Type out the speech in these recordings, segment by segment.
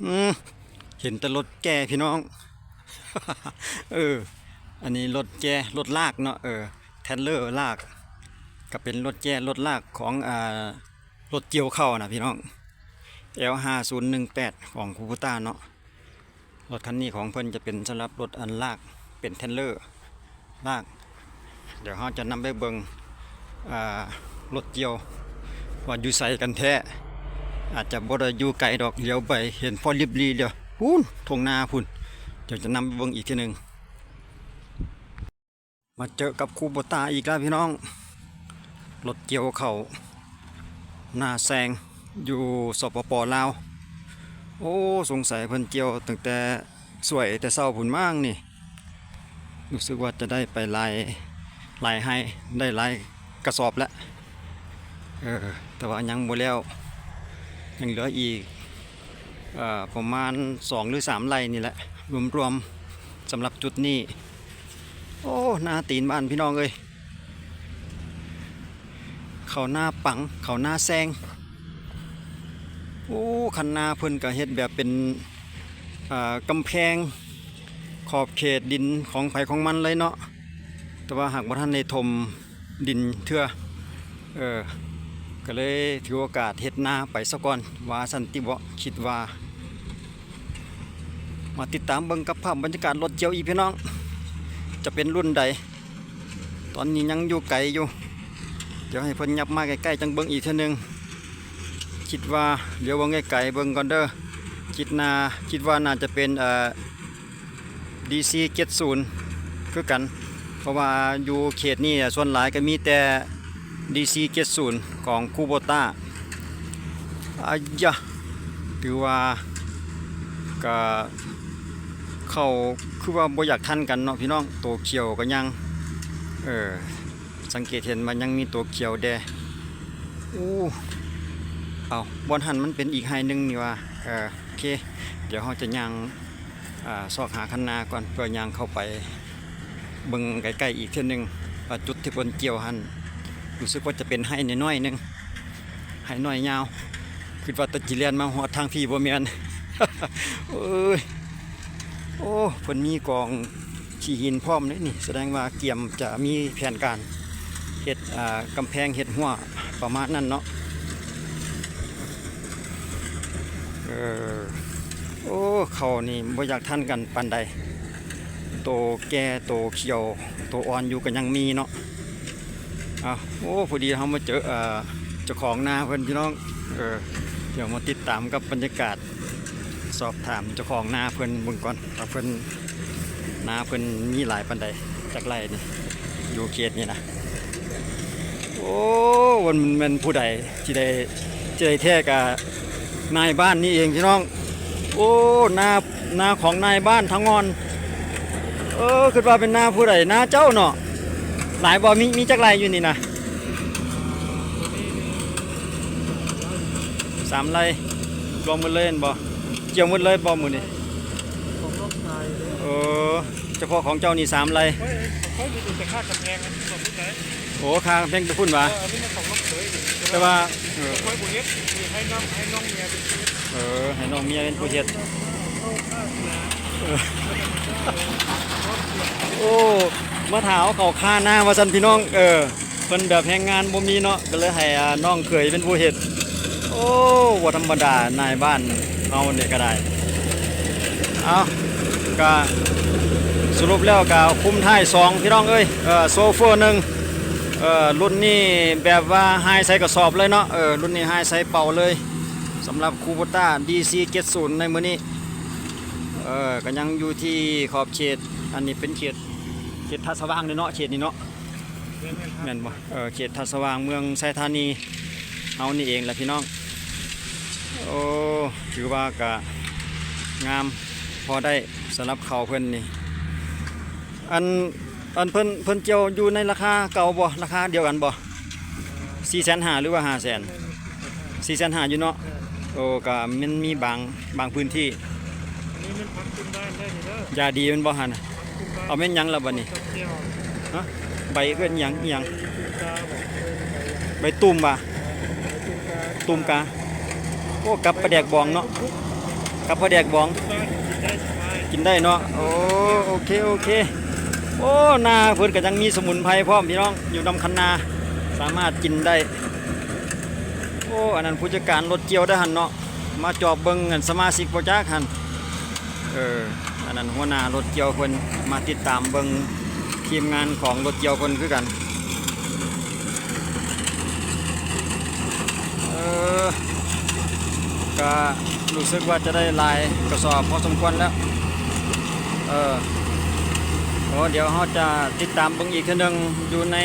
อืมเห็นแต่รถแก่พี่น้องเอออันนี้รถแก่รถลากเนาะแทนเลอร์ลากก็เป็นรถแก่รถลากของรถเกี่ยวเข้าวนะพี่น้อง L5018 ของคูปต้าเนาะรถคันนี้ของเพิ่นจะเป็นสำหรับรถอันลากเป็นเทนเลอร์ลากเดี๋ยวเราจะนำไปเบิ่งอ่ารถเกี่ยวว่าอยู่ใส่กันแท้อาจจะบ่ได้อยู่ไกลดอกเลี้ยวไปเห็นพอริบรีเดียวพูนทงนาพูนเดี๋ยวจะนำไปเบิ่งอีกทีหนึ่งมาเจอกับคูโบตาอีกแล้วพี่น้องรถเกี่ยวเขาหน้าแซงอยู่สปปลาวโอ้สงสัยเพิ่นเกี่ยวตั้งแต่สวยแต่เศร้าผุนมากนี่รู้สึกว่าจะได้ไปลายให้ได้ลายกระสอบแล้วแต่ว่ายังบ่แล้วยังเหลืออีกประมาณ2 หรือ 3 ไร่นี่แหละรวมๆสำหรับจุดนี้โอ้หน้าตีนบ้านพี่น้องเอ้ยเขาหน้าปังเขาหน้าแซงโอ้คันนาเพิ่นก็เฮ็ดแบบเป็นกำแพงขอบเขตดินของไผของมันเลยเนาะแต่ว่าหากบ่ทันได้ถมดินเทื่อก็เลยถือโอกาสเฮ็ดนาไปซะก่อนว่าสันติบ่คิดว่ามาติดตามเบิ่งกับภาพบรรยากาศรถเจียวอีพี่น้องจะเป็นรุ่นใดตอนนี้ยังอยู่ไกลอยู่เดี๋ยวให้เพิ่นยับมาใกล้ๆจังเบิ่งอีกเทื่อนึงคิดว่าเดี๋ยวเบิ่งไกลๆเบิ่งก่อนเด้อคิดว่าน่าจะเป็นDC70คือกันเพราะว่าอยู่เขตนี้ส่วนหลายก็มีแต่ DC70ของคูโบต้าอายะถือว่าก็เขาคือว่าบ่อยากทันกันเนาะพี่น้องตัวเขียวก็ยังสังเกตเห็นมันยังมีตัวเขียวแดอู้เอาบอนหันมันเป็นอีกไฮนึงนี่ว่าโอเคเดี๋ยวเราจะย่างซอกหาคันนาก่อนเพื่อย่างเข้าไปเบิ่งใกล้ๆอีกเท่านึงว่าจุดที่เพิ่นเกี่ยวหันรู้สึกว่าจะเป็นไฮน้อยๆนึงไฮน้อยยาวคิดว่าตะจิเลียนมาฮอดทางพี่บ่แม่น เอ้ยโอ้เพิ่นมีกองขี้หินพร้อมเลยนี่แสดงว่าเกี่ยมจะมีแผนการเฮ็ดกำแพงเฮ็ดหัวประมาณนั้นเนาะโอ้เขานี่บ่อยากทันกันปานใดโตแก่โตเขียวโตอ่อนอยู่กันยังมีเนาะโอ้พอดีเรามาเจอเจ้าของนาเพิ่นพี่น้องเดี๋ยวมาติดตามกับบรรยากาศสอบถามเจ้าของนาเพิ่นเบิ่งก่อนว่าเพิ่นนาเพิ่นมีหลายปานใดจักไร่นี่อยู่เขตนี่นะโอ้มันผู้ใดที่ได้แท้กับนายบ้านนี่เองพี่น้องโอ้นาของนายบ้านทั้งงอนคิดว่าเป็นนาผู้ใดนาเจ้าเนาะหลายบ่มีจักไรอยู่นี่นะ3 ไร่รวมหมดเลยบ่เกี่ยวหมดเลยบ่มื้อนี้เฉพาะของเจ้านี่3 ไร่เขามีแต่ค่ากำแพงนะสมมุติไหนโอ้ค่ากำแพงตะพุ่นวะนี่มันของน้องเขยแต่ว่าค่อยบุเฮ็ดให้น้องเมียเป็นให้น้องเมียเป็นผู้เฮ็ดโอ้มาถาวเขาค่าหน้าว่าซั่นพี่น้องเพิ่นแบบแรงงานบ่มีเนาะก็เลยให้น้องเขยเป็นผู้เฮ็ดโอ้บ่ธรรมดานายบ้านเฮานี่ก็ได้เอาก็สรุปแล้วก็คุมท้าย2พี่น้องเอ้ยโซเฟอร์1รุ่นนี้แบบว่าไฮใส่กระสอบเลยเนาะรุ่นนี้ไฮใส่เป่าเลยสำหรับคูโบต้า DC70 ในมื้อนี้ก็ยังอยู่ที่ขอบเขตอันนี้เป็นเขตท่าสว่างเนาะเขตนี้เนาะแม่นบ่เขตท่าสว่างเมืองไซธานีเฮานี่เองแหละพี่น้องโอ้ถือว่าก็งามพอได้สำหรับเขาเพิ่นนี่อันเพิ่นเจียวอยู่ในราคาเก่าบ่ราคาเดียวกันบ่450,000หรือว่า500,000 450,000อยู่เนาะโอ้ก็มันมีบางพื้นที่นี่มันพักขึ้นบ้านได้นี่เด้อยาดีมันบ่หั่นเอาแม่นหยังล่ะบัดนี้ฮะใบเอิ้นหยังอีหยังใบตุ่มบ่ตุ่มกาโอ้กับปลาแดกบองเนาะ กับพ่อแดกบอง บ้านกินได้สบาย กินได้เนาะโอ้โอเคโอเคโอ้นาเพิ่นก็ยังมีสมุนไพรพร้อมพี่น้องอยู่นำคันนาสามารถกินได้โอ้อันนั้นผู้จัดการรถเกี่ยวได้หันเนาะมาจอบเบิ่งเงินสมาชิกบ่จักหันอันนั้นหัวหน้ารถเกี่ยวเพิ่นมาติดตามเบิ่งทีมงานของรถเกี่ยวเพิ่นคือกันก็รู้สึกว่าจะได้ลายกระสอบพอสมควรแล้วเดี๋ยวเขาจะติดตามเบิ่งอีกทีนึงอยู่ใน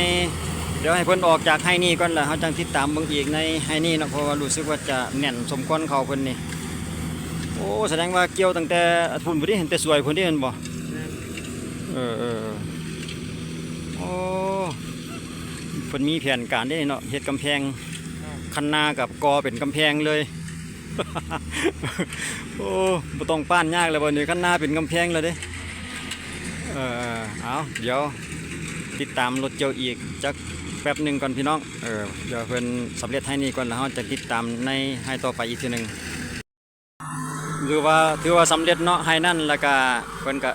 เดี๋ยวให้เพิ่นออกจากไห้นี่ก่อนแหละเขาจังติดตามเบิ่งอีกในไห้นี่นะเพราะว่ารู้สึกว่าจะแน่นสมควรเขาเพิ่นนี่โอ้แสดงว่าเกี่ยวตั้งแต่พุ่นพุ่นที่เห็นแต่สวยพุ่นที่เห็นบ่โอ้เพิ่นมีแผนการได้เนาะเฮ็ดกำแพงคันนากับกอเป็นกำแพงเลย โอ้บ่ต้องป้านยากเลยบ่นี่คันนาเป็นกำแพงเลยเด้เอาเดี๋ยวติดตามรถเกี่ยวอีกจักแป๊บหนึ่งก่อนพี่น้องเดี๋ยวเพิ่นสำเร็จให้นี่ก่อนแล้วเราจะติดตามในให้ต่อไปอีกทีหนึ่งหรือว่าถือว่าสำเร็จเนาะให้นั่นแล้วก็เพิ่นก็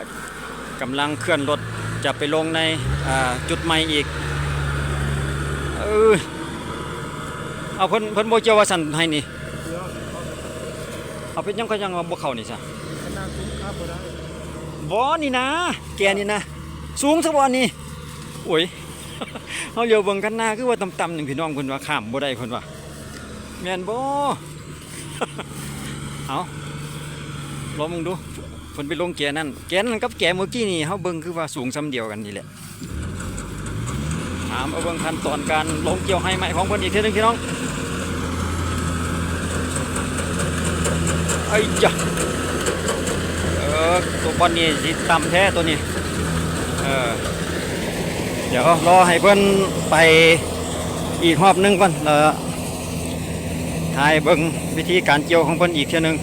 กำลังเคลื่อนรถจะไปลงในจุดใหม่อีกเอาเพิ่นบ่เกี่ยวว่าสั่นให้นี่ เดี๋ยว เอาเป็นยังก็ยังบ่เข้านี่ซะ ขนาดคุ้มค่าบ่ได้ บ่นี่นะแกนี่นะสูงซะบ่นี่โอ้ย เฮาเลี้ยวเบิ่งกันหน้าคือว่าต่ำๆนึงพี่น้องเพิ่นว่าข้ามบ่ได้เพิ่นว่าแม่นบ่ เอาลองมึงดูเพิ่นไปลงแกนั่นกับแกเมื่อกี้นี่เฮาเบิ่งคือว่าสูงซ้ำเดียวกันนี่แหละเอาเบิ่งขั้นตอนการลงเกี่ยวให้ใหม่ของเพิ่นอีกทีนึงพี่น้องไอ้ยะตัวบอลนี่สิต่ำแท้ตัวนี้เดี๋ยวรอให้เพื่อนไปอีกรอบนึงก่อนแล้วถ่ายเบิ่งวิธีการเกี่ยวของเพื่อนอีกเท่านึง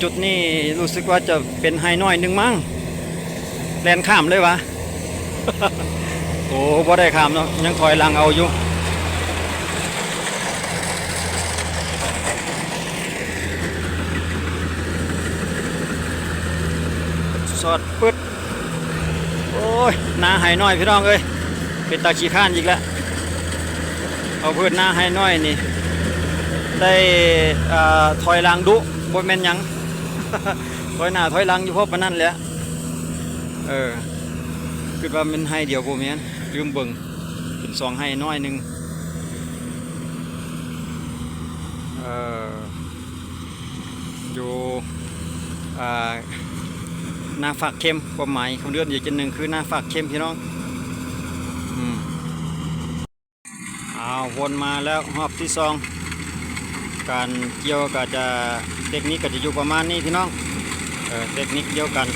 จุดนี้รู้สึกว่าจะเป็นไฮน้อยนึงมั้งแลนข้ามเลยวะ โอ้บ่ได้ข้ามเนาะยังถอยหลังเอาอยู่สอดปึ๊ดโอ้ยนาไห้น้อยพี่น้องเอ้ยเป็นตาขี้ข้านอีกแล้วเอาเพื่อนนาไห้น้อยนี่ได้ถอยหลังดุบ่แม่นหยัง ถอยหน้าถอยหลังอยู่พบปานนั้นแหละคิดว่ามันให้เดียวบ่แม่นลืมเบิ่งเป็น2ให้น้อยนึงอยู่นาฝากเข้มความหมายของเดือนอีกจุดหนึ่งคือนาฝากเข้มพี่น้องวนมาแล้วรอบที่2การเกี่ยวก็จะเทคนิคก็จะอยู่ประมาณนี้พี่น้องเทคนิคเดียวกัน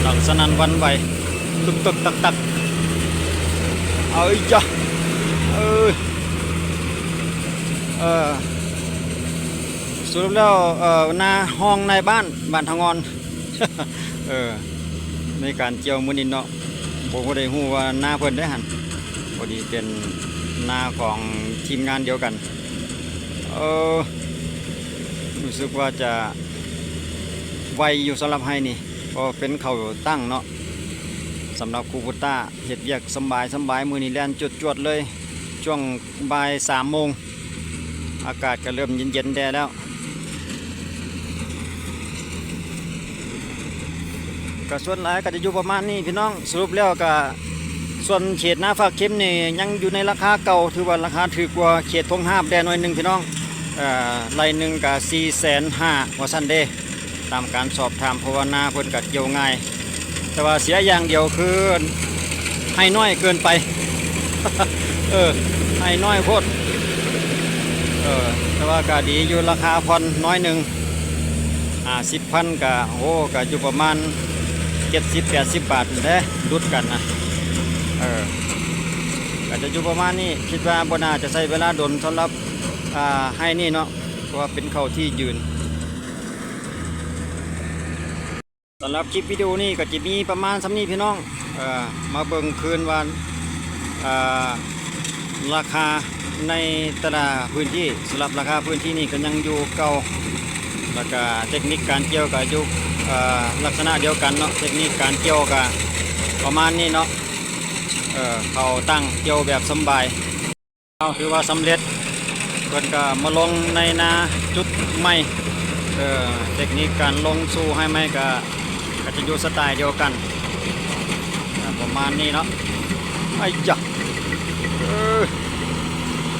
หลังสนั่นวันไหวตึกตึกตักตักจ้ะสรุปแล้วนาห้องในบ้านทางงอน ในการเกี่ยวมือนินเนาะผมได้ฮู้ว่านาเพิ่นได้หันพอดีเป็นนาของทีมงานเดียวกันรู้สึกว่าจะไวอยู่สำหรับให้นี่ก็เป็นเขาตั้งเนาะสำหรับคูปุต้าเฮ็ดเวียกสบายมือนี่แล่นจวดเลยช่วงบ่าย3 โมงอากาศก็เริ่มเย็นแดดแล้วก็ส่วนหลายก็จะอยู่ประมาณนี้พี่น้องสรุปแล้วก็ส่วนเขตนาฝากเข้มนี่ยังอยู่ในราคาเก่าถือว่าราคาถูกกว่าเขตทงห้าบแดนหน่อยนึงพี่น้องไร่หนึ่งก็450,000ว่าซั่นเด้ตามการสอบถามเพราะว่านาเพิ่นก็เกี่ยวง่ายแต่ว่าเสียอย่างเดียวคือให้น้อยเกินไป ให้น้อยโพดแต่ว่าก็ดีอยู่ราคาผ่อนน้อยหนึ่ง10,000ก็ก็อยู่ประมาณ70-80 บาทเด้ดุดกันนะก็จะอยู่ประมาณนี้คิดว่าบ่น่าจะใช้เวลาโดนสำหรับให้นี่เนาะเพราะว่าเป็นเข้าที่ยืนสำหรับคลิปวิดีโอนี้ก็จะมีประมาณสำนี้พี่น้องมาเบิ่งคืนวัน ราคาในแต่ละพื้นที่สำหรับราคาพื้นที่นี่ก็ยังอยู่เก่าแล้วก็เทคนิคการเกี่ยวก็อยู่ลักษณะเดียวกันเนาะเทคนิคการเกี่ยวก็ประมาณนี้เนาะเขาตั้งเกี่ยวแบบสำบายเอาถือว่าสำเร็จเพิ่นก็มาลงในนาจุดใหม่เทคนิคการลงสู่ให้ไหมก็จะอยู่สไตล์เดียวกันประมาณนี้เนาะไอ้จ๊ะ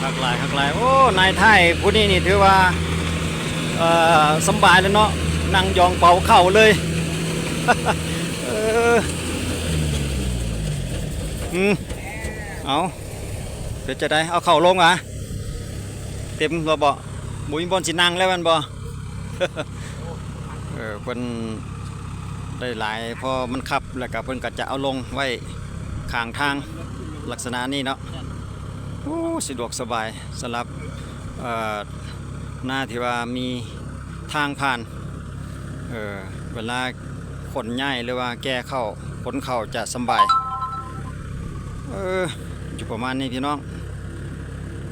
หักหลายโอ้นายไทยผู้นี้นี่ถือว่าสำบายเลยเนาะนั่งยองเป่าเข่าเลย เอาเดี๋ยวจะได้เอาเข่าลงอ่ะเต็มเราบ่บุญบอลสินั่งแล้วมันบ่ เพิ่นได้หลายพอมันขับแล้วก็เพิ่นก็จะเอาลงไว้ข้างทางลักษณะนี้เนาะโอ้สะดวกสบายสำหรับหน้าที่ว่ามีทางผ่านเวลาขนย้ายหรือว่าแก้เข้าขนเข้าจะสบายอยู่ประมาณนี้พี่น้อง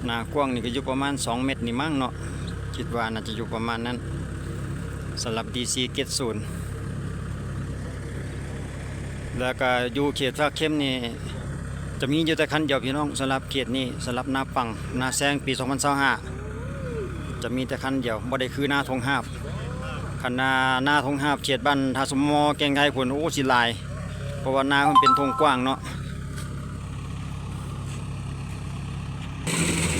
หน้ากว้างนี่ก็อยู่ประมาณ2 เมตรนี่มั้งเนาะคิดว่าน่าจะอยู่ประมาณนั้นสำหรับ DC 70แล้วก็อยู่เขตภาคเข้มนี่จะมีอยู่แต่คันเดียวพี่น้องสำหรับเขตนี้สำหรับนาปังนาแซงปี2025จะมีแต่คันเดียวบ่ได้คือนาทงหาบคันนาทงหาบเขตบ้านทาสมอแกงไทยพุ่นโอ้สิหลายเพราะว่านามันเป็นทงกว้างเนาะ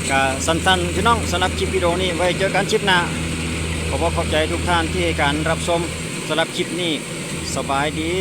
ก็สั้นๆพี่น้องสำหรับคลิปวิดีโอนี้ไว้เจอกันคลิปหน้าขอบคุณขอบใจทุกท่านที่ให้การรับชมสำหรับคลิปนี้สบายดี